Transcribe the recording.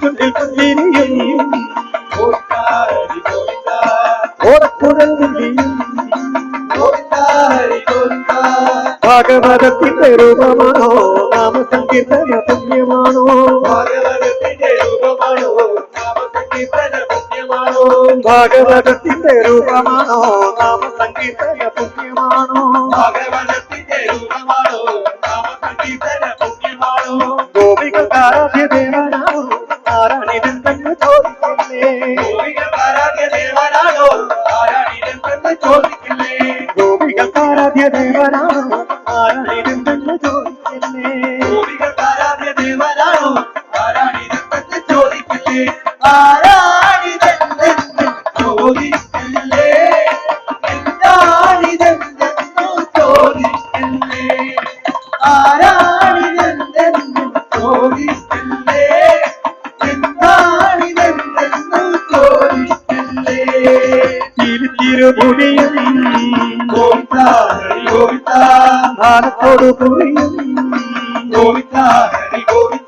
ചുണ്ടിൽ പുഞ്ചിരിയും ഓടക്കുഴൽ വിളിയും ഭാഗവതത്തിന്റെ രൂപമാണോ നാമസങ്കീർത്തന പുണ്യമാണോ ഭാഗവതത്തിന്റെ രൂപമാണോ നാമസങ്കീർത്തന പുണ്യമാണോ ഭാഗവതത്തിന്റെ രൂപമാണോ നാമസങ്കീർത്തന പുണ്യമാണോ ഭാഗവതത്തിന്റെ രൂപമാണോ നാമസങ്കീർത്തന പുണ്യമാണോ ഗോപികൾക്ക് ആരാധ്യ ദേവനാണോ ആരാണിതെന്ന് ചോദിക്കില്ലേ ഗോപികൾക്ക് ആരാധ്യ ദേവനാണോ ആരാണിതെന്ന് ചോദിക്കില്ലേ ഗോപികൾക്ക് ആരാധ്യ ദേവനാണോ ആരാണിതെന്ന് ചോദിക്കില്ലേ ഗോപികൾക്ക് ആരാധ്യ ദേവനാണോ ആരാണിതെന്ന് ചോദിക്കില്ലേ ആരാണിതെന്ന് ചോദിക്കില്ലേ എന്താണിതെന്ന് ചോദിക്കില്ലേ ആരാണിതെന്ന് ചോദിക്കില്ലേ എന്താണിതെന്ന് ചോദിക്കില്ലേ തിരുപുരിയും ഗോവിന്ദ ഹരി ഗോവിന്ദ ഭാരത്തോടു പുരിയും ഗോവിന്ദ ഹരി ഗോവിന്ദ